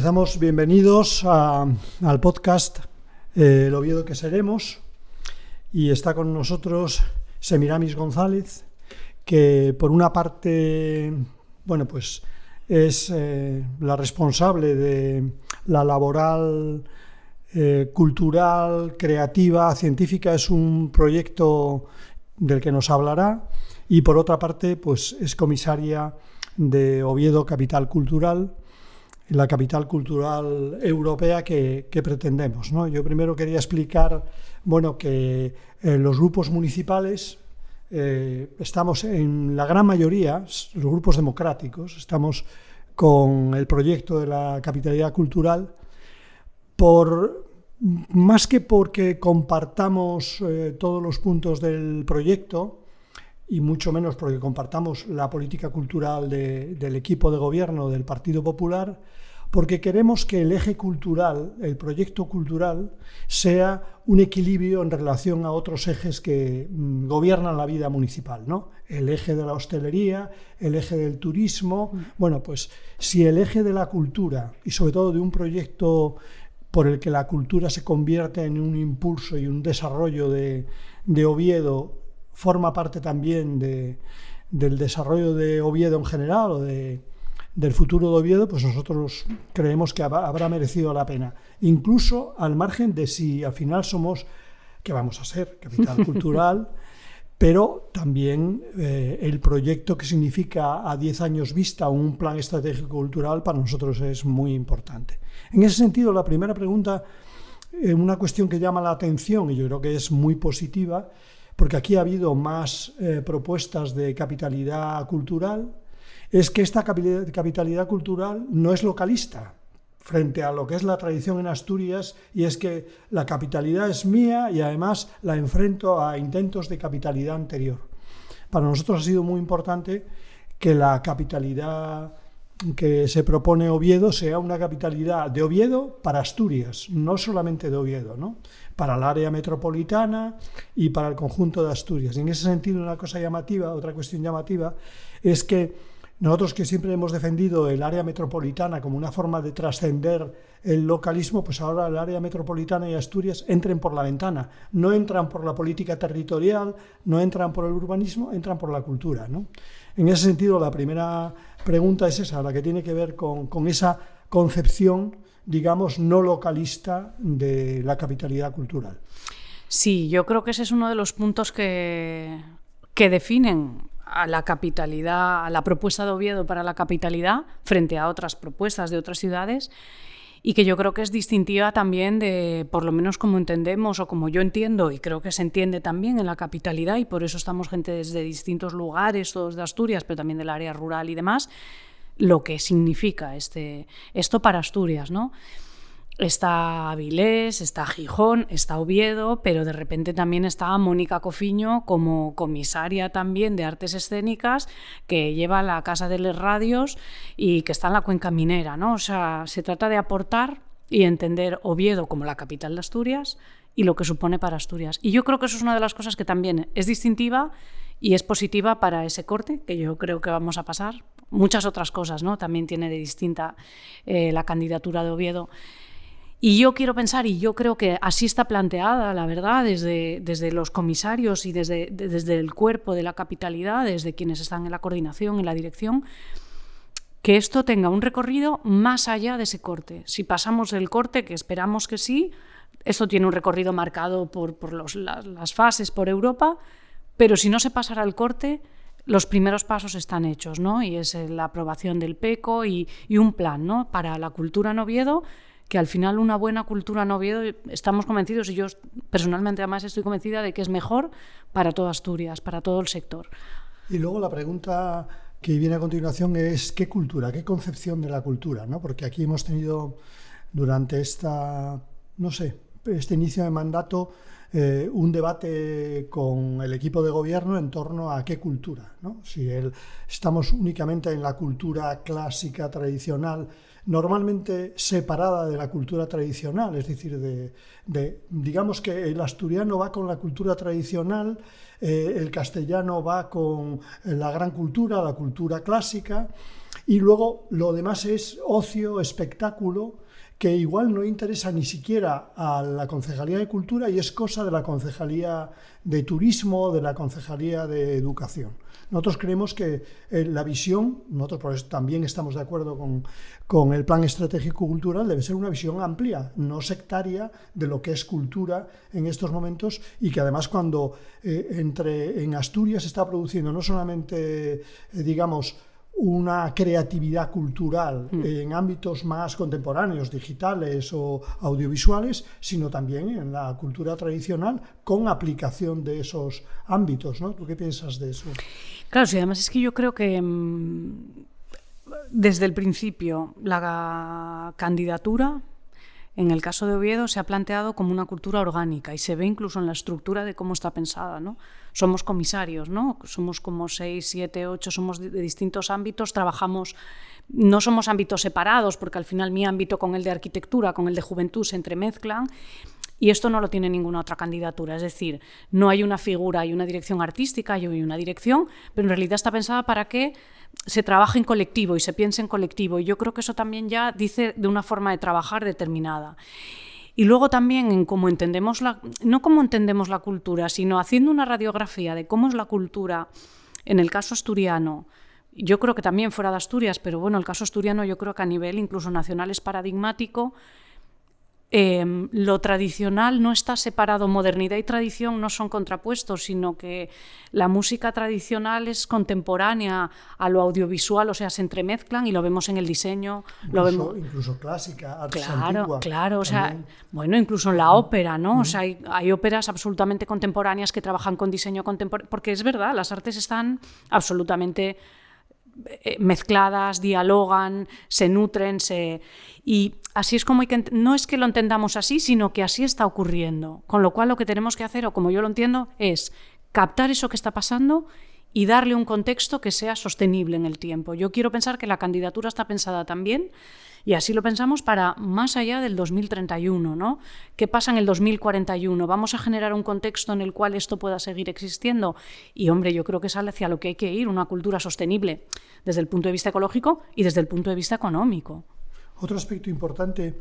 Empezamos, bienvenidos al podcast El Oviedo que seremos, y está con nosotros Semiramis González, que por una parte, pues es la responsable de la laboral, cultural, creativa, científica. Es un proyecto del que nos hablará, y por otra parte pues es comisaria de Oviedo Capital Cultural, la capital cultural europea que pretendemos, ¿no? Yo primero quería explicar que los grupos municipales estamos en la gran mayoría, los grupos democráticos, estamos con el proyecto de la capitalidad cultural, más que porque compartamos todos los puntos del proyecto, y mucho menos porque compartamos la política cultural del equipo de gobierno del Partido Popular, porque queremos que el eje cultural, el proyecto cultural, sea un equilibrio en relación a otros ejes que gobiernan la vida municipal, ¿no? El eje de la hostelería, el eje del turismo. Pues si el eje de la cultura, y sobre todo de un proyecto por el que la cultura se convierte en un impulso y un desarrollo de Oviedo, forma parte también del desarrollo de Oviedo en general, o del futuro de Oviedo, pues nosotros creemos que habrá merecido la pena, incluso al margen de si al final somos, que vamos a ser, capital cultural, pero también el proyecto que significa a 10 años vista un plan estratégico cultural para nosotros es muy importante. En ese sentido, la primera pregunta, una cuestión que llama la atención, y yo creo que es muy positiva, porque aquí ha habido más propuestas de capitalidad cultural, es que esta capitalidad cultural no es localista frente a lo que es la tradición en Asturias, y es que la capitalidad es mía y además la enfrento a intentos de capitalidad anterior. Para nosotros ha sido muy importante que la capitalidad que se propone Oviedo sea una capitalidad de Oviedo para Asturias, no solamente de Oviedo, ¿no? Para el área metropolitana y para el conjunto de Asturias. Y en ese sentido, otra cuestión llamativa es que nosotros, que siempre hemos defendido el área metropolitana como una forma de trascender el localismo, pues ahora el área metropolitana y Asturias entren por la ventana. No entran por la política territorial, no entran por el urbanismo, entran por la cultura, ¿no? En ese sentido, la primera pregunta es esa, la que tiene que ver con esa concepción, digamos, no localista de la capitalidad cultural. Sí, yo creo que ese es uno de los puntos que definen a la capitalidad, a la propuesta de Oviedo para la capitalidad frente a otras propuestas de otras ciudades, y que yo creo que es distintiva también de, por lo menos como entendemos o como yo entiendo, y creo que se entiende también en la capitalidad, y por eso estamos gente desde distintos lugares, todos de Asturias, pero también del área rural y demás, lo que significa esto para Asturias, ¿no? Está Avilés, está Gijón, está Oviedo, pero de repente también está Mónica Cofiño como comisaria también de artes escénicas, que lleva la Casa de les Radios y que está en la Cuenca Minera, ¿no? O sea, se trata de aportar y entender Oviedo como la capital de Asturias y lo que supone para Asturias. Y yo creo que eso es una de las cosas que también es distintiva y es positiva para ese corte, que yo creo que vamos a pasar. Muchas otras cosas, ¿no? También tiene de distinta la candidatura de Oviedo. Y yo quiero pensar, y yo creo que así está planteada, la verdad, desde los comisarios y desde el cuerpo de la capitalidad, desde quienes están en la coordinación, en la dirección, que esto tenga un recorrido más allá de ese corte. Si pasamos el corte, que esperamos que sí, esto tiene un recorrido marcado por las fases, por Europa, pero si no se pasara el corte, los primeros pasos están hechos, ¿no? Y es la aprobación del PECO y un plan, ¿no?, para la cultura en Oviedo, que al final una buena cultura en Oviedo, estamos convencidos, y yo personalmente además estoy convencida de que es mejor para toda Asturias, para todo el sector. Y luego la pregunta que viene a continuación es ¿qué cultura, qué concepción de la cultura, ¿no? Porque aquí hemos tenido durante este inicio de mandato un debate con el equipo de gobierno en torno a qué cultura, ¿no? Si estamos únicamente en la cultura clásica, tradicional, normalmente separada de la cultura tradicional, es decir, digamos que el asturiano va con la cultura tradicional, el castellano va con la gran cultura, la cultura clásica, Y luego lo demás es ocio, espectáculo, que igual no interesa ni siquiera a la Concejalía de Cultura y es cosa de la Concejalía de Turismo, de la Concejalía de Educación. Nosotros creemos que la visión, nosotros por eso también estamos de acuerdo con el Plan Estratégico Cultural, debe ser una visión amplia, no sectaria, de lo que es cultura en estos momentos, y que además cuando en Asturias se está produciendo no solamente, digamos, una creatividad cultural en ámbitos más contemporáneos, digitales o audiovisuales, sino también en la cultura tradicional con aplicación de esos ámbitos, ¿no? ¿Tú qué piensas de eso? Claro, sí, además es que yo creo que desde el principio la candidatura, en el caso de Oviedo, se ha planteado como una cultura orgánica y se ve incluso en la estructura de cómo está pensada, ¿no? Somos comisarios, ¿no? Somos como 6, 7, 8, somos de distintos ámbitos, trabajamos, no somos ámbitos separados, porque al final mi ámbito con el de arquitectura, con el de juventud se entremezclan, y esto no lo tiene ninguna otra candidatura, es decir, no hay una figura, hay una dirección artística, hay una dirección, pero en realidad está pensada para que se trabaje en colectivo y se piense en colectivo, y yo creo que eso también ya dice de una forma de trabajar determinada. Y luego también en cómo entendemos no cómo entendemos la cultura, sino haciendo una radiografía de cómo es la cultura en el caso asturiano. Yo creo que también fuera de Asturias, pero bueno, el caso asturiano yo creo que a nivel incluso nacional es paradigmático. Lo tradicional no está separado, modernidad y tradición no son contrapuestos, sino que la música tradicional es contemporánea a lo audiovisual, o sea, se entremezclan y lo vemos en el diseño. Incluso clásica, arte antigua. Claro, o sea, bueno, incluso en la ópera, ¿no? O sea, hay óperas absolutamente contemporáneas que trabajan con diseño contemporáneo, porque es verdad, las artes están absolutamente mezcladas, dialogan, se nutren, y así es como no es que lo entendamos así, sino que así está ocurriendo. Con lo cual lo que tenemos que hacer, o como yo lo entiendo, es captar eso que está pasando y darle un contexto que sea sostenible en el tiempo. Yo quiero pensar que la candidatura está pensada también, y así lo pensamos para más allá del 2031, ¿no? ¿Qué pasa en el 2041? ¿Vamos a generar un contexto en el cual esto pueda seguir existiendo? Y, hombre, yo creo que es hacia lo que hay que ir, una cultura sostenible desde el punto de vista ecológico y desde el punto de vista económico. Otro aspecto importante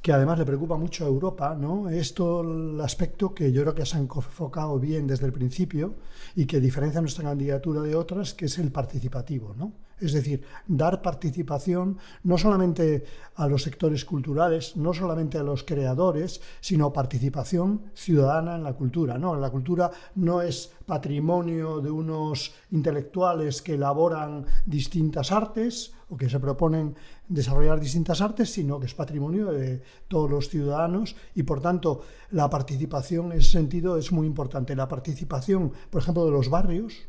que además le preocupa mucho a Europa, ¿no? Es todo el aspecto que yo creo que se han enfocado bien desde el principio y que diferencia nuestra candidatura de otras, que es el participativo, ¿no? Es decir, dar participación no solamente a los sectores culturales, no solamente a los creadores, sino participación ciudadana en la cultura, ¿no? La cultura no es patrimonio de unos intelectuales que elaboran distintas artes o que se proponen desarrollar distintas artes, sino que es patrimonio de todos los ciudadanos y, por tanto, la participación en ese sentido es muy importante. La participación, por ejemplo, de los barrios,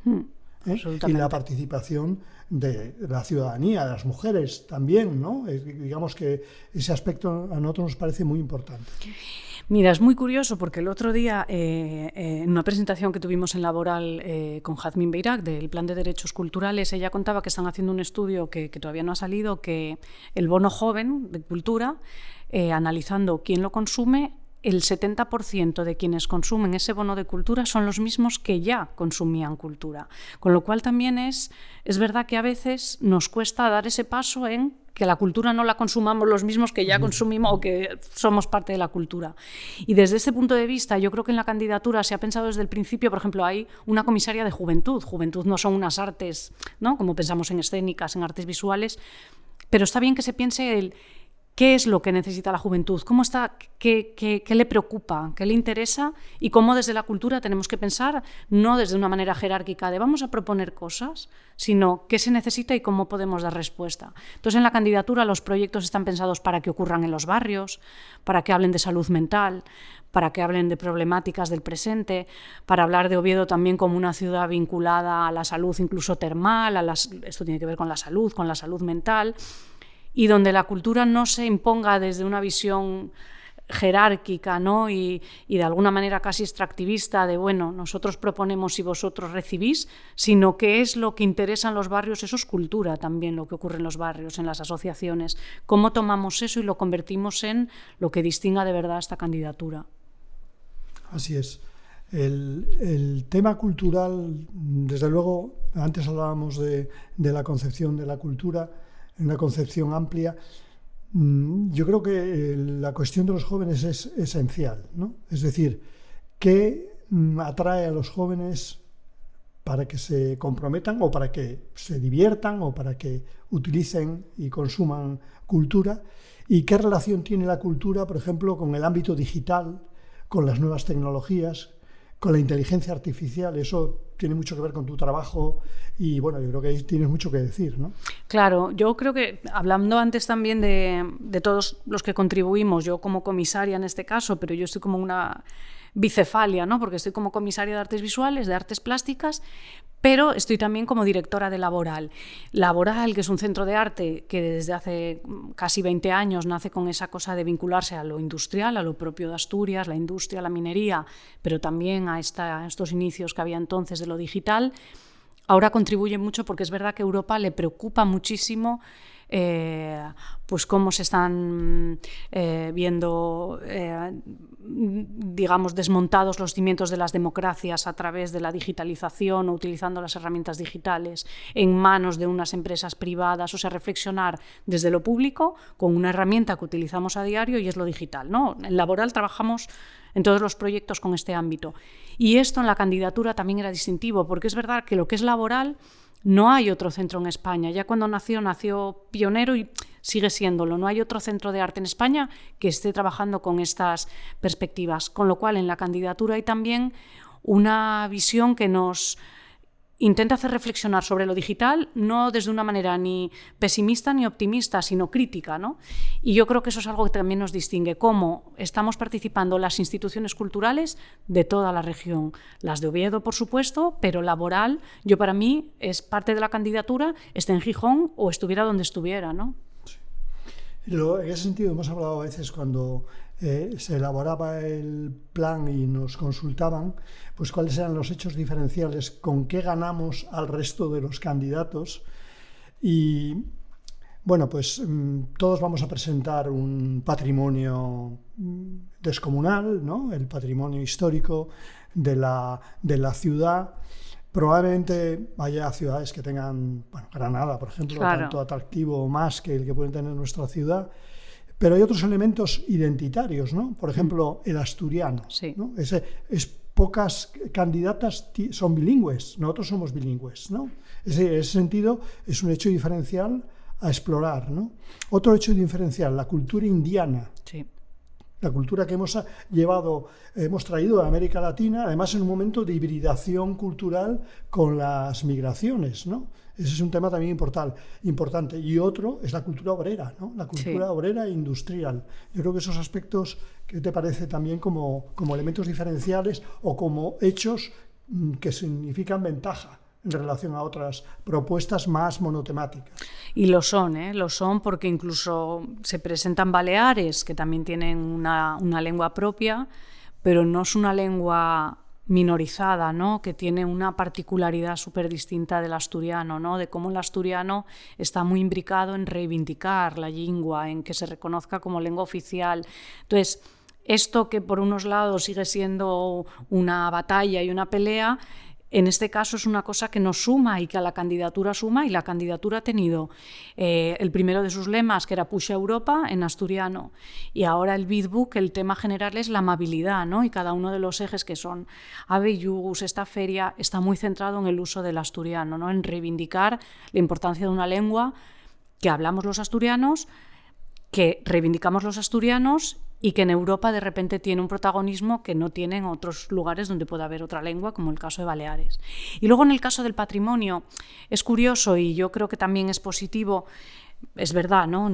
y la participación de la ciudadanía, de las mujeres también, ¿no? Digamos que ese aspecto a nosotros nos parece muy importante. Mira, es muy curioso porque el otro día, en una presentación que tuvimos en Laboral con Jazmín Beirac del Plan de Derechos Culturales, ella contaba que están haciendo un estudio que todavía no ha salido, que el bono joven de cultura, analizando quién lo consume, el 70% de quienes consumen ese bono de cultura son los mismos que ya consumían cultura. Con lo cual también es verdad que a veces nos cuesta dar ese paso en que la cultura no la consumamos los mismos que ya consumimos o que somos parte de la cultura. Y desde ese punto de vista, yo creo que en la candidatura se ha pensado desde el principio, por ejemplo, hay una comisaria de juventud. Juventud no son unas artes, ¿no? Como pensamos en escénicas, en artes visuales, pero está bien que se piense ¿qué es lo que necesita la juventud? ¿Cómo está? ¿Qué le preocupa? ¿Qué le interesa? Y cómo desde la cultura tenemos que pensar, no desde una manera jerárquica de vamos a proponer cosas, sino qué se necesita y cómo podemos dar respuesta. Entonces, en la candidatura los proyectos están pensados para que ocurran en los barrios, para que hablen de salud mental, para que hablen de problemáticas del presente, para hablar de Oviedo también como una ciudad vinculada a la salud incluso termal, esto tiene que ver con la salud mental, y donde la cultura no se imponga desde una visión jerárquica, ¿no? y de alguna manera casi extractivista de, bueno, nosotros proponemos y vosotros recibís, sino que es lo que interesa en los barrios, eso es cultura también, lo que ocurre en los barrios, en las asociaciones. ¿Cómo tomamos eso y lo convertimos en lo que distinga de verdad esta candidatura? Así es. El tema cultural, desde luego, antes hablábamos de la concepción de la cultura, en una concepción amplia. Yo creo que la cuestión de los jóvenes es esencial, ¿no? Es decir, ¿qué atrae a los jóvenes para que se comprometan o para que se diviertan o para que utilicen y consuman cultura? ¿Y qué relación tiene la cultura, por ejemplo, con el ámbito digital, con las nuevas tecnologías, con la inteligencia artificial? Eso tiene mucho que ver con tu trabajo y bueno, yo creo que ahí tienes mucho que decir, ¿no? Claro, yo creo que hablando antes también de todos los que contribuimos, yo como comisaria en este caso, pero yo estoy como una bicefalia, ¿no? Porque estoy como comisaria de artes visuales, de artes plásticas, pero estoy también como directora de Laboral. Laboral, que es un centro de arte que desde hace casi 20 años nace con esa cosa de vincularse a lo industrial, a lo propio de Asturias, la industria, la minería, pero también a estos inicios que había entonces de lo digital. Ahora contribuye mucho porque es verdad que a Europa le preocupa muchísimo pues cómo se están viendo, digamos, desmontados los cimientos de las democracias a través de la digitalización o utilizando las herramientas digitales en manos de unas empresas privadas, o sea, reflexionar desde lo público con una herramienta que utilizamos a diario y es lo digital, ¿no? En Laboral trabajamos en todos los proyectos con este ámbito. Y esto en la candidatura también era distintivo, porque es verdad que lo que es Laboral no hay otro centro en España. Ya cuando nació pionero y sigue siéndolo. No hay otro centro de arte en España que esté trabajando con estas perspectivas. Con lo cual, en la candidatura hay también una visión que nos intenta hacer reflexionar sobre lo digital, no desde una manera ni pesimista ni optimista, sino crítica, ¿no? Y yo creo que eso es algo que también nos distingue, cómo estamos participando las instituciones culturales de toda la región, las de Oviedo, por supuesto, pero Laboral, yo para mí, es parte de la candidatura, esté en Gijón o estuviera donde estuviera, ¿no? Sí. En ese sentido hemos hablado a veces cuando se elaboraba el plan y nos consultaban, pues cuáles eran los hechos diferenciales, con qué ganamos al resto de los candidatos. Y bueno, pues todos vamos a presentar un patrimonio descomunal, ¿no? El patrimonio histórico de la ciudad. Probablemente haya ciudades que tengan, bueno, Granada, por ejemplo, claro, tanto atractivo o más que el que puede tener nuestra ciudad. Pero hay otros elementos identitarios, ¿no? Por ejemplo, el asturiano, sí, ¿no? Pocas candidatas son bilingües, nosotros somos bilingües, ¿no? En ese sentido es un hecho diferencial a explorar, ¿no? Otro hecho diferencial, la cultura indiana. Sí. La cultura que hemos traído de América Latina, además en un momento de hibridación cultural con las migraciones, ¿no? Ese es un tema también importante. Y otro es la cultura obrera, ¿no? La cultura obrera e industrial. Yo creo que esos aspectos, ¿qué te parece también como elementos diferenciales o como hechos que significan ventaja en relación a otras propuestas más monotemáticas? Y lo son porque incluso se presentan Baleares, que también tienen una lengua propia, pero no es una lengua minorizada, ¿no? Que tiene una particularidad súper distinta del asturiano, ¿no? De cómo el asturiano está muy imbricado en reivindicar la lengua, en que se reconozca como lengua oficial. Entonces, esto que por unos lados sigue siendo una batalla y una pelea, en este caso es una cosa que nos suma y que a la candidatura suma, y la candidatura ha tenido el primero de sus lemas, que era Puxa Europa, en asturiano, y ahora el Bitbook, el tema general es la amabilidad, ¿no? Y cada uno de los ejes que son Abellugus, esta feria, está muy centrado en el uso del asturiano, ¿no? En reivindicar la importancia de una lengua que hablamos los asturianos, que reivindicamos los asturianos y que en Europa de repente tiene un protagonismo que no tiene en otros lugares donde pueda haber otra lengua, como el caso de Baleares. Y luego en el caso del patrimonio es curioso y yo creo que también es positivo, es verdad, ¿no?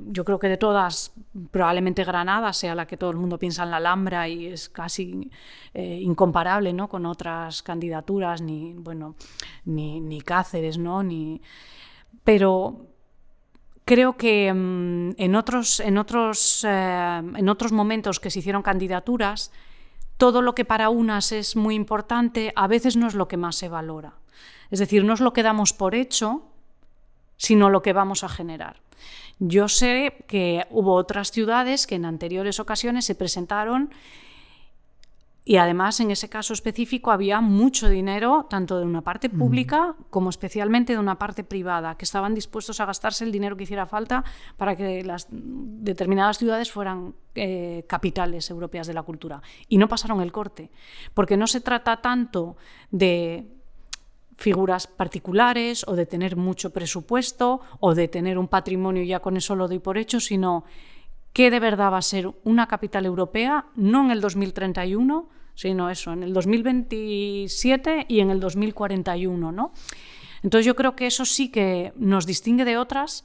Yo creo que de todas, probablemente Granada sea la que todo el mundo piensa en la Alhambra y es casi incomparable, ¿no? Con otras candidaturas, ni Cáceres, ¿no? Pero creo que en otros momentos que se hicieron candidaturas, todo lo que para unas es muy importante, a veces no es lo que más se valora. Es decir, no es lo que damos por hecho, sino lo que vamos a generar. Yo sé que hubo otras ciudades que en anteriores ocasiones se presentaron Y además, en ese caso específico, había mucho dinero, tanto de una parte pública como especialmente de una parte privada, que estaban dispuestos a gastarse el dinero que hiciera falta para que las determinadas ciudades fueran capitales europeas de la cultura. Y no pasaron el corte, porque no se trata tanto de figuras particulares o de tener mucho presupuesto o de tener un patrimonio y ya con eso lo doy por hecho, sino que de verdad va a ser una capital europea, no en el 2031, sino eso, en el 2027 y en el 2041, ¿no? Entonces yo creo que eso sí que nos distingue de otras,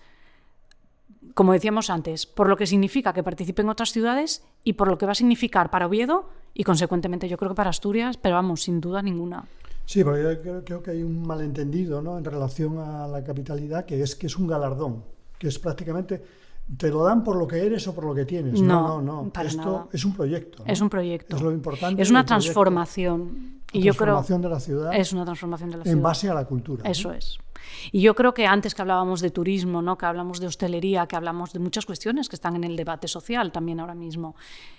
como decíamos antes, por lo que significa que participen otras ciudades y por lo que va a significar para Oviedo y consecuentemente yo creo que para Asturias, pero vamos, sin duda ninguna. Sí, porque yo creo que hay un malentendido, ¿no?, en relación a la capitalidad, que es un galardón, que es prácticamente te lo dan por lo que eres o por lo que tienes. No. Esto nada. Es un proyecto, ¿no? Es un proyecto. Es lo importante. Es una transformación. Y yo creo de la ciudad. Es una transformación de la ciudad. En base a la cultura. Eso es. Y yo creo que antes que hablábamos de turismo, ¿no?, que hablamos de hostelería, que hablamos de muchas cuestiones que están en el debate social también ahora mismo,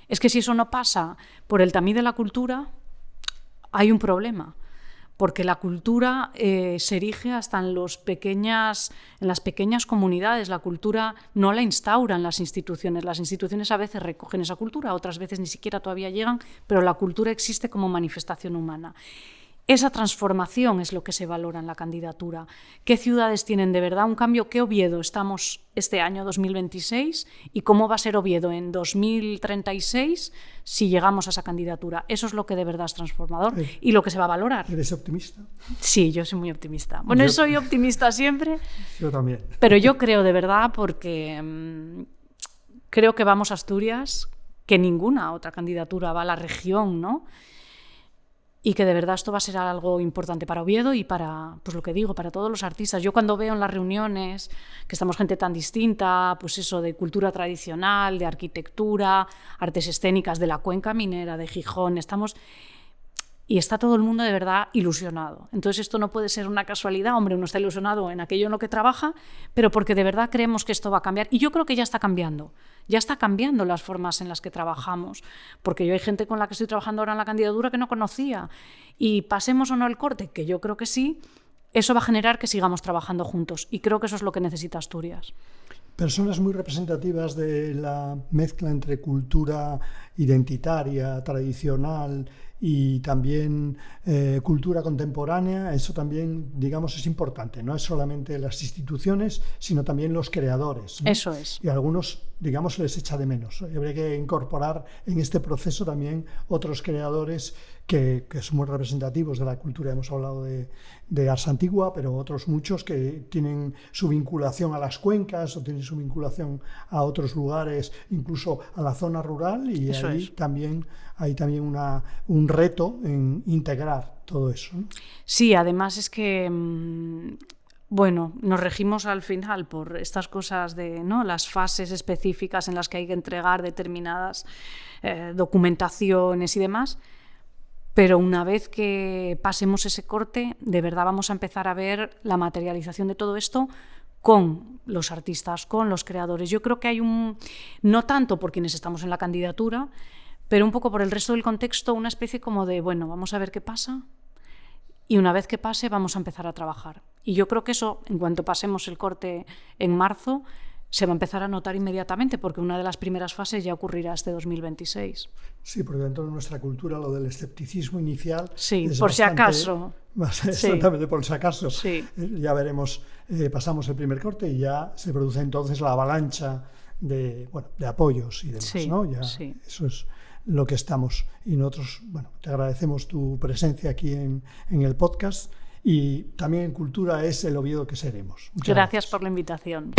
es que si eso no pasa por el tamiz de la cultura, hay un problema. Porque la cultura se erige hasta en las pequeñas comunidades. La cultura no la instauran las instituciones. Las instituciones a veces recogen esa cultura, otras veces ni siquiera todavía llegan, pero la cultura existe como manifestación humana. Esa transformación es lo que se valora en la candidatura. ¿Qué ciudades tienen de verdad un cambio? ¿Qué Oviedo estamos este año 2026? ¿Y cómo va a ser Oviedo en 2036 si llegamos a esa candidatura? Eso es lo que de verdad es transformador y lo que se va a valorar. ¿Eres optimista? Sí, yo soy muy optimista. Bueno, yo soy optimista siempre. Yo también. Pero yo creo de verdad porque creo que vamos a Asturias, que ninguna otra candidatura va a la región, ¿no? Y que de verdad esto va a ser algo importante para Oviedo y para, pues lo que digo, para todos los artistas. Yo cuando veo en las reuniones que estamos gente tan distinta, pues eso, de cultura tradicional, de arquitectura, artes escénicas, de la cuenca minera, de Gijón, y está todo el mundo de verdad ilusionado. Entonces esto no puede ser una casualidad, hombre, uno está ilusionado en aquello en lo que trabaja, pero porque de verdad creemos que esto va a cambiar. Y yo creo que ya está cambiando las formas en las que trabajamos, porque yo hay gente con la que estoy trabajando ahora en la candidatura que no conocía, y pasemos o no el corte, que yo creo que sí, eso va a generar que sigamos trabajando juntos, y creo que eso es lo que necesita Asturias. Personas muy representativas de la mezcla entre cultura identitaria, tradicional y también cultura contemporánea, eso también, digamos, es importante. No es solamente las instituciones, sino también los creadores, ¿no? Eso es. Y a algunos, digamos, les echa de menos. Habría que incorporar en este proceso también otros creadores que son muy representativos de la cultura. Hemos hablado de Ars Antigua, pero otros muchos que tienen su vinculación a las cuencas o tienen su vinculación a otros lugares, incluso a la zona rural, y eso ahí es. también hay un reto en integrar todo eso, ¿no? Sí, además es que bueno, nos regimos al final por estas cosas de, ¿no?, las fases específicas en las que hay que entregar determinadas documentaciones y demás. Pero una vez que pasemos ese corte, de verdad vamos a empezar a ver la materialización de todo esto con los artistas, con los creadores. Yo creo que hay no tanto por quienes estamos en la candidatura, pero un poco por el resto del contexto, una especie como de, bueno, vamos a ver qué pasa, y una vez que pase vamos a empezar a trabajar. Y yo creo que eso, en cuanto pasemos el corte en marzo, se va a empezar a notar inmediatamente, porque una de las primeras fases ya ocurrirá este 2026. Sí, porque dentro de nuestra cultura lo del escepticismo inicial... Sí, por si acaso. Exactamente, por si acaso. Sí. Ya veremos, pasamos el primer corte y ya se produce entonces la avalancha de apoyos y demás, sí, ¿no? Ya sí. Eso es lo que estamos. Y nosotros, bueno, te agradecemos tu presencia aquí en el podcast, y también en Cultura es el Oviedo que seremos. Gracias por la invitación.